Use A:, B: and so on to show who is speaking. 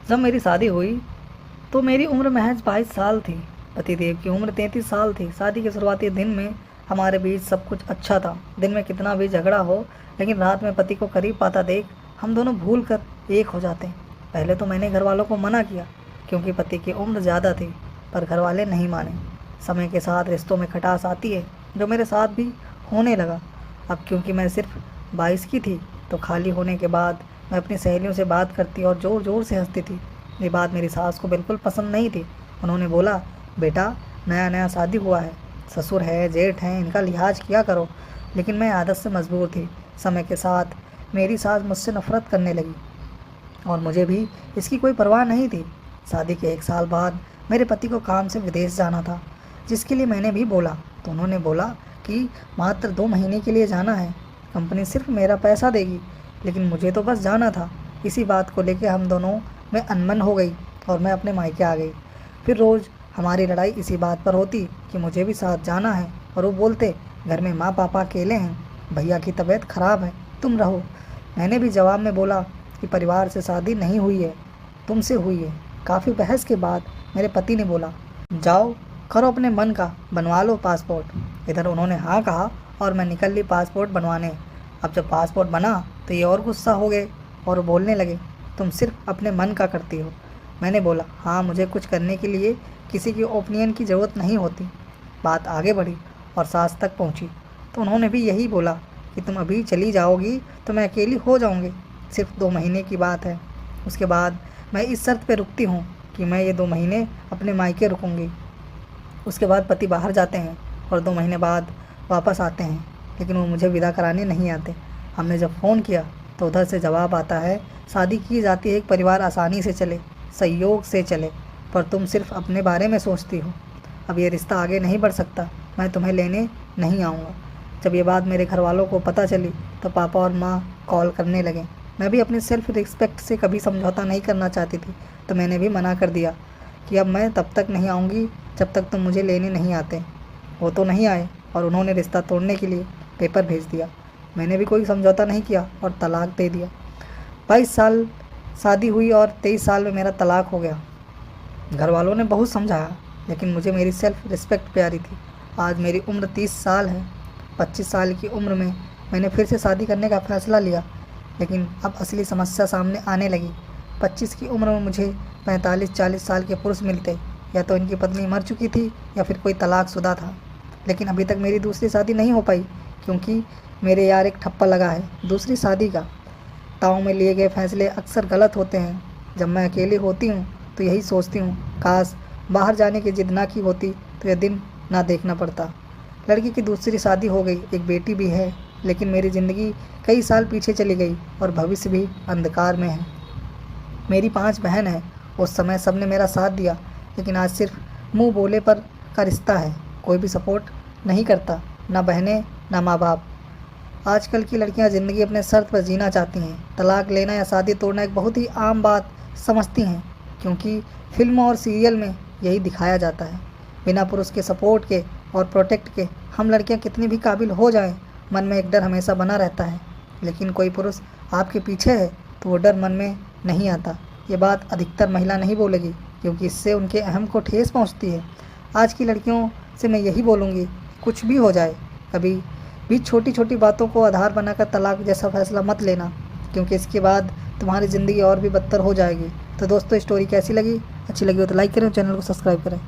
A: जब मेरी शादी हुई तो मेरी उम्र महज 22 साल थी। पतिदेव की उम्र 33 साल थी। शादी के शुरुआती दिन में हमारे बीच सब कुछ अच्छा था। दिन में कितना भी झगड़ा हो, लेकिन रात में पति को करीब पाता देख हम दोनों भूल कर एक हो जाते। पहले तो मैंने घर वालों को मना किया, क्योंकि पति की उम्र ज़्यादा थी, पर घर वाले नहीं माने। समय के साथ रिश्तों में खटास आती है, जो मेरे साथ भी होने लगा। अब क्योंकि मैं सिर्फ 22 की थी, तो खाली होने के बाद मैं अपनी सहेलियों से बात करती और ज़ोर ज़ोर से हंसती थी। ये बात मेरी सास को बिल्कुल पसंद नहीं थी। उन्होंने बोला, बेटा नया नया शादी हुआ है, ससुर है, जेठ हैं, इनका लिहाज किया करो। लेकिन मैं आदत से मजबूर थी। समय के साथ मेरी सास मुझसे नफरत करने लगी और मुझे भी इसकी कोई परवाह नहीं थी। शादी के 1 साल बाद मेरे पति को काम से विदेश जाना था, जिसके लिए मैंने भी बोला, तो उन्होंने बोला कि मात्र 2 महीने के लिए जाना है, कंपनी सिर्फ मेरा पैसा देगी। लेकिन मुझे तो बस जाना था। इसी बात को लेकर हम दोनों में अनबन हो गई और मैं अपने मायके आ गई। फिर रोज़ हमारी लड़ाई इसी बात पर होती कि मुझे भी साथ जाना है, और वो बोलते, घर में माँ पापा अकेले हैं, भैया की तबीयत ख़राब है, तुम रहो। मैंने भी जवाब में बोला कि परिवार से शादी नहीं हुई है, तुमसे हुई है। काफ़ी बहस के बाद मेरे पति ने बोला, जाओ करो अपने मन का, बनवा लो पासपोर्ट। इधर उन्होंने हाँ कहा और मैं निकल ली पासपोर्ट बनवाने। अब जब पासपोर्ट बना तो ये और गुस्सा हो गए और बोलने लगे, तुम सिर्फ अपने मन का करती हो। मैंने बोला, हाँ, मुझे कुछ करने के लिए किसी की ओपिनियन की ज़रूरत नहीं होती। बात आगे बढ़ी और सास तक पहुंची, तो उन्होंने भी यही बोला कि तुम अभी चली जाओगी तो मैं अकेली हो जाऊंगी। सिर्फ 2 महीने की बात है। उसके बाद मैं इस शर्त पे रुकती हूँ कि मैं ये 2 महीने अपने मायके रुकूंगी। उसके बाद पति बाहर जाते हैं और 2 महीने बाद वापस आते हैं, लेकिन वो मुझे विदा कराने नहीं आते। हमने जब फ़ोन किया तो उधर से जवाब आता है, शादी की जाती है एक परिवार आसानी से चले, सहयोग से चले, पर तुम सिर्फ अपने बारे में सोचती हो। अब ये रिश्ता आगे नहीं बढ़ सकता, मैं तुम्हें लेने नहीं आऊँगा। जब ये बात मेरे घर वालों को पता चली तो पापा और माँ कॉल करने लगे। मैं भी अपने सेल्फ रिस्पेक्ट से कभी समझौता नहीं करना चाहती थी, तो मैंने भी मना कर दिया कि अब मैं तब तक नहीं आऊँगी जब तक तुम मुझे लेने नहीं आते। वो तो नहीं आए और उन्होंने रिश्ता तोड़ने के लिए पेपर भेज दिया। मैंने भी कोई समझौता नहीं किया और तलाक दे दिया। 22 साल शादी हुई और 23 साल में मेरा तलाक हो गया। घर वालों ने बहुत समझाया, लेकिन मुझे मेरी सेल्फ रिस्पेक्ट प्यारी थी। आज मेरी उम्र 30 साल है। 25 साल की उम्र में मैंने फिर से शादी करने का फ़ैसला लिया, लेकिन अब असली समस्या सामने आने लगी। 25 की उम्र में मुझे 45-40 साल के पुरुष मिलते, या तो इनकी पत्नी मर चुकी थी या फिर कोई तलाकशुदा था। लेकिन अभी तक मेरी दूसरी शादी नहीं हो पाई, क्योंकि मेरे यार एक ठप्पा लगा है दूसरी शादी का। ताऊ में लिए गए फैसले अक्सर गलत होते हैं। जब मैं अकेली होती हूँ तो यही सोचती हूँ, काश बाहर जाने की जिद ना की होती तो यह दिन ना देखना पड़ता। लड़की की दूसरी शादी हो गई, एक बेटी भी है, लेकिन मेरी ज़िंदगी कई साल पीछे चली गई और भविष्य भी अंधकार में है। मेरी 5 बहन हैं। उस समय सबने मेरा साथ दिया, लेकिन आज सिर्फ मुंह बोले पर का रिश्ता है। कोई भी सपोर्ट नहीं करता, ना बहनें ना माँ बाप। आजकल की लड़कियां ज़िंदगी अपने शर्त पर जीना चाहती हैं। तलाक लेना या शादी तोड़ना एक बहुत ही आम बात समझती हैं, क्योंकि फिल्मों और सीरियल में यही दिखाया जाता है। बिना पुरुष के सपोर्ट के और प्रोटेक्ट के हम लड़कियां कितनी भी काबिल हो जाएं, मन में एक डर हमेशा बना रहता है। लेकिन कोई पुरुष आपके पीछे है तो वो डर मन में नहीं आता। ये बात अधिकतर महिला नहीं बोलेगी, क्योंकि इससे उनके अहम को ठेस पहुंचती है। आज की लड़कियों से मैं यही बोलूँगी, कुछ भी हो जाए, कभी भी छोटी छोटी बातों को आधार बनाकर तलाक जैसा फैसला मत लेना, क्योंकि इसके बाद तुम्हारी ज़िंदगी और भी बदतर हो जाएगी। तो दोस्तों, स्टोरी कैसी लगी? अच्छी लगी हो तो लाइक करें, चैनल को सब्सक्राइब करें।